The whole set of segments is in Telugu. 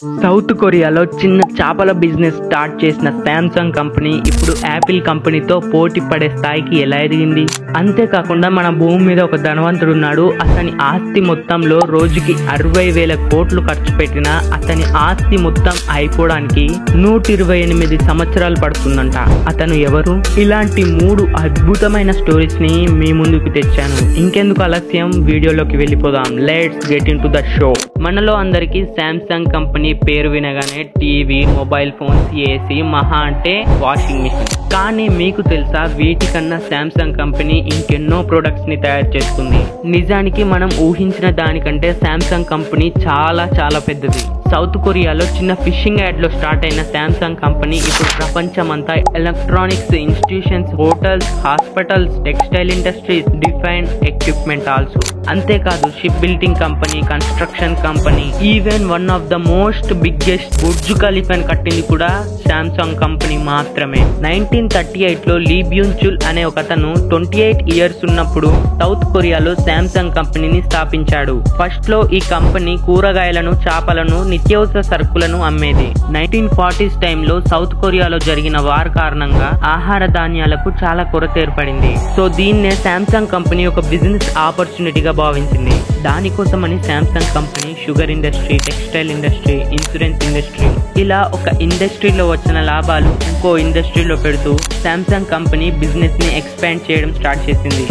సౌత్ కొరియాలో చిన్న చేపల బిజినెస్ స్టార్ట్ చేసిన శాంసంగ్ కంపెనీ ఇప్పుడు యాపిల్ కంపెనీతో పోటీ పడే స్థాయికి ఎలా ఎదిగింది. అంతేకాకుండా మన భూమి మీద ఒక ధనవంతుడు ఉన్నాడు. అతని ఆస్తి మొత్తంలో రోజుకి 60,000 కోట్లు ఖర్చు పెట్టినా అతని ఆస్తి మొత్తం అయిపోవడానికి 128 సంవత్సరాలు పడుతుందంట. అతను ఎవరు? ఇలాంటి 3 అద్భుతమైన స్టోరీస్ ని మీ ముందుకు తెచ్చాను. ఇంకెందుకు ఆలస్యం, వీడియోలోకి వెళ్ళిపోదాం. Let's get in to the show. మనలో అందరికీ శాంసంగ్ కంపెనీ పేరు వినగానే టీవీ, మొబైల్ ఫోన్స్, ఏసీ, మహా అంటే వాషింగ్ మిషన్. కానీ మీకు తెలుసా, వీటికన్నా శాంసంగ్ కంపెనీ ఇంకెన్నో ప్రొడక్ట్స్ ని తయారు చేస్తుంది. నిజానికి మనం ఊహించిన దానికంటే శాంసంగ్ కంపెనీ చాలా చాలా పెద్దది. సౌత్ కొరియాలో చిన్న ఫిషింగ్ యాడ్ లో స్టార్ట్ అయిన శాంసంగ్ కంపెనీ ఇప్పుడు ప్రపంచమంతా electronics, institutions, hotels, hospitals, textile industries, defence equipment also. అంతేకాదు ship building company, construction company, even one of the most biggest Burj ఖలీఫాని కట్టింది కూడా శాంసంగ్ కంపెనీ మాత్రమే. 1938 లో లీ బ్యూన్ చుల్ అనే ఒక అతను 28 ఇయర్స్ ఉన్నప్పుడు సౌత్ కొరియాలో శాంసంగ్ కంపెనీని స్థాపించాడు. ఫస్ట్ లో ఈ కంపెనీ కూరగాయలను, చేపలను, నిత్యావసర సరుకులను అమ్మేది. 1940s టైంలో సౌత్ కొరియాలో జరిగిన వార్ కారణంగా ఆహార ధాన్యాలకు చాలా కొరత ఏర్పడింది. సో దీన్నే శాంసంగ్ కంపెనీ ఒక బిజినెస్ ఆపర్చునిటీగా భావించింది. దానికోసమని Samsung company sugar industry, textile industry, insurance industry, ఇలా ఒక ఇండస్ట్రీలో వచ్చిన లాభాలు ఇంకో ఇండస్ట్రీలో పెడుతూ శాంసంగ్ కంపెనీ బిజినెస్ ని ఎక్స్పాండ్ చేయడం స్టార్ట్ చేసింది.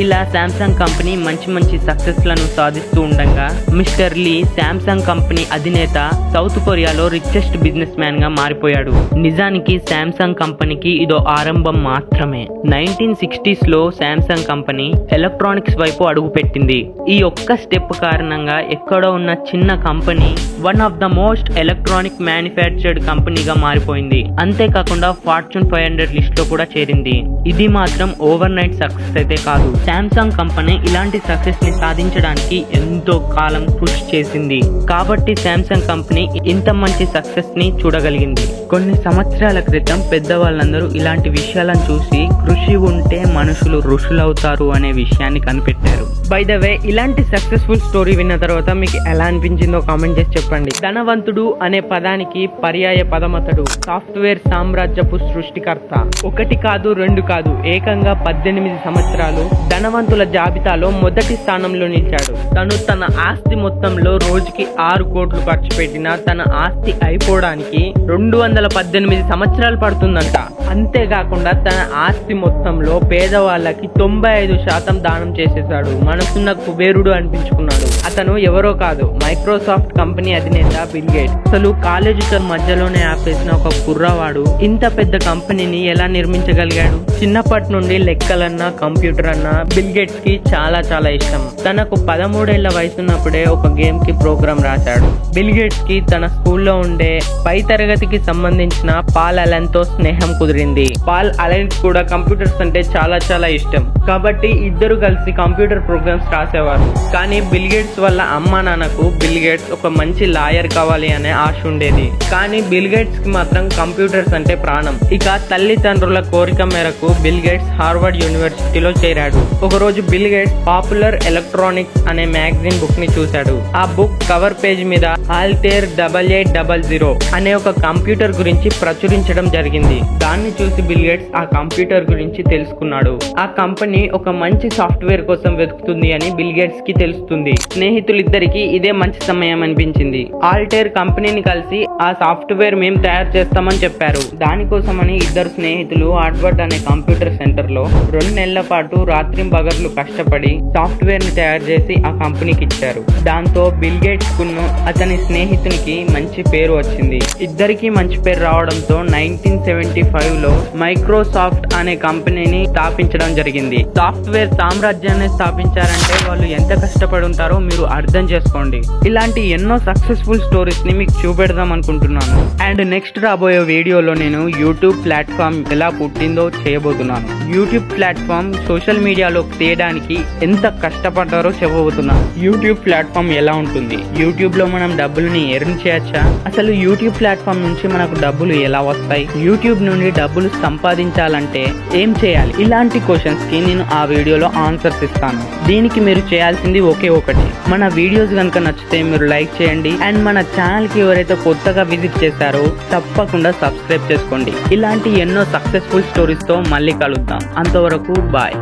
ఇలా శాంసంగ్ కంపెనీ మంచి మంచి సక్సెస్ లను సాధిస్తూ ఉండగా మిస్టర్ లీ శాంసంగ్ కంపెనీ అధినేత సౌత్ కొరియాలో రిచెస్ట్ బిజినెస్ మ్యాన్ గా మారిపోయాడు. నిజానికి శాంసంగ్ కంపెనీకి ఇదో ఆరంభం మాత్రమే. 1960s లో శాంసంగ్ కంపెనీ ఎలక్ట్రానిక్స్ వైపు అడుగు పెట్టింది. ఈ ఒక్క స్టెప్ కారణంగా ఎక్కడో ఉన్న చిన్న company one of the most electronic manufactured కంపెనీగా మారిపోయింది. అంతేకాకుండా ఫార్చ్యూన్ 500 లిస్ట్ లో కూడా చేరింది. ఇది మాత్రం ఓవర్ నైట్ సక్సెస్ అయితే కాదు. శాంసంగ్ కంపెనీ ఇలాంటి సక్సెస్ ని సాధించడానికి ఎంతో కాలం కృషి చేసింది. కాబట్టి శాంసంగ్ కంపెనీ ఇంత మంచి సక్సెస్ ని చూడగలిగింది. కొన్ని సంవత్సరాల క్రితం పెద్దవాళ్ళందరూ ఇలాంటి విషయాలను చూసి కృషి ఉంటే మనుషులు ఋషులవుతారు అనే విషయాన్ని కనిపెట్టారు. బై ద వే, ఇలాంటి సక్సెస్ఫుల్ స్టోరీ విన్న తర్వాత మీకు ఎలా అనిపించిందో కామెంట్ చేసి చెప్పండి. ధనవంతుడు అనే పదానికి పర్యాయ పదమతడు సాఫ్ట్వేర్ సామ్రాజ్యపు సృష్టికర్త. 1 కాదు 2 కాదు, ఏకంగా 18 సంవత్సరాలు ధనవంతుల జాబితాలో మొదటి స్థానంలో నిలిచాడు. తను తన ఆస్తి మొత్తంలో రోజుకి 6 కోట్లు ఖర్చు పెట్టినా తన ఆస్తి అయిపోవడానికి 218 సంవత్సరాలు పడుతుందంట. అంతేకాకుండా తన ఆస్తి మొత్తంలో పేదవాళ్ళకి 95% దానం చేసేశాడు. మనసున్న కుబేరుడు అనిపించుకున్నాడు. అతను ఎవరో కాదు, మైక్రోసాఫ్ట్ కంపెనీ అధినేత బిల్ గేట్స్. అసలు కాలేజీ మధ్యలోనే ఆపేసిన ఒక కుర్రవాడు ఇంత పెద్ద కంపెనీని ఎలా నిర్మించగలిగాడు? చిన్నప్పటి నుండి లెక్కలన్నా, కంప్యూటర్ అన్నా బిల్ గేట్స్ కి చాలా చాలా ఇష్టం. తనకు 13 ఏళ్ల వయసున్నప్పుడే ఒక గేమ్ కి ప్రోగ్రామ్ రాశాడు. బిల్ గేట్స్ కి తన స్కూల్లో ఉండే పై తరగతికి సంబంధించిన పాల్ అలెన్ తో స్నేహం కుదిరింది. పాల్ అలెన్ కూడా కంప్యూటర్స్ అంటే చాలా చాలా ఇష్టం. కాబట్టి ఇద్దరు కలిసి కంప్యూటర్ ప్రోగ్రామ్స్ రాసేవారు. కానీ బిల్ గేట్స్ వల్ల అమ్మా నాన్నకు బిల్ గేట్స్ ఒక మంచి లాయర్ కావాలి అనే ఆశ ఉండేది. కానీ బిల్ గేట్స్ కి మాత్రం కంప్యూటర్స్ అంటే ప్రాణం. ఇక తల్లిదండ్రుల కోరిక మేరకు బిల్ గేట్స్ హార్వర్డ్ యూనివర్సిటీలో చేరాడు. ఒకరోజు బిల్ గేట్స్ పాపులర్ ఎలక్ట్రానిక్స్ అనే మ్యాగజైన్ బుక్ ని చూశాడు. ఆ బుక్ కవర్ పేజ్ మీద ఆల్టేర్ 8800 అనే ఒక కంప్యూటర్ గురించి ప్రచురించడం జరిగింది. దాన్ని చూసి బిల్ గేట్స్ ఆ కంప్యూటర్ గురించి తెలుసుకున్నాడు. ఆ కంపెనీ ఒక మంచి సాఫ్ట్వేర్ కోసం వెతుకుతుంది అని బిల్ గేట్స్ కి తెలుస్తుంది. స్నేహితులిద్దరికి ఇదే మంచి సమయం అనిపించింది. ఆల్టేర్ కంపెనీని కలిసి ఆ సాఫ్ట్వేర్ మేము తయారు చేస్తామని చెప్పారు. దానికోసమని ఇద్దరు స్నేహితులు హార్వర్డ్ అనే కంప్యూటర్ సెంటర్ లో 2 నెలల పాటు రాత్రింబగర్లు కష్టపడి సాఫ్ట్వేర్ ని తయారు చేసి ఆ కంపెనీకి ఇచ్చారు. దాంతో బిల్ గేట్స్ కును అతని స్నేహితునికి మంచి పేరు వచ్చింది. ఇద్దరికి మంచి పేరు రావడంతో 1975 లో మైక్రోసాఫ్ట్ అనే కంపెనీని స్థాపించడం జరిగింది. సాఫ్ట్వేర్ సామ్రాజ్యాన్ని స్థాపించారంటే వాళ్ళు ఎంత కష్టపడి ఉంటారో మీరు అర్థం చేసుకోండి. ఇలాంటి ఎన్నో సక్సెస్ఫుల్ స్టోరీస్ ని మీకు చూపెడదాం అనుకుంటున్నాను. అండ్ నెక్స్ట్ రాబోయే వీడియోలో నేను యూట్యూబ్ ప్లాట్ఫామ్ ఎలా పుట్టిందో చేయబోతున్నాను. యూట్యూబ్ ప్లాట్ఫామ్ సోషల్ మీడియాలో తీయడానికి ఎంత కష్టపడ్డారో చెప్పబోతున్నాను. యూట్యూబ్ ప్లాట్ఫామ్ ఎలా ఉంటుంది, యూట్యూబ్ లో మనం డబ్బులని ఎర్న్ చేయొచ్చా, అసలు యూట్యూబ్ ప్లాట్ఫామ్ నుంచి మనకు డబ్బులు ఎలా వస్తాయి, యూట్యూబ్ నుండి డబ్బులు సంపాదించాలంటే ఏం చేయాలి? ఇలాంటి క్వశ్చన్స్ కి నేను ఆ వీడియోలో ఆన్సర్స్ ఇస్తాను. దీనికి మీరు చేయాల్సింది ఒకే ఒకటి, మన వీడియోస్ కనుక నచ్చితే మీరు లైక్ చేయండి అండ్ మన ఛానల్ కి ఎవరైతే కొత్తగా విజిట్ చేశారో తప్పకుండా సబ్స్క్రైబ్ చేసుకోండి. ఇలాంటి ఎన్నో సక్సెస్ఫుల్ స్టోరీస్ తో మళ్ళీ కలుద్దాం. అంతవరకు బాయ్.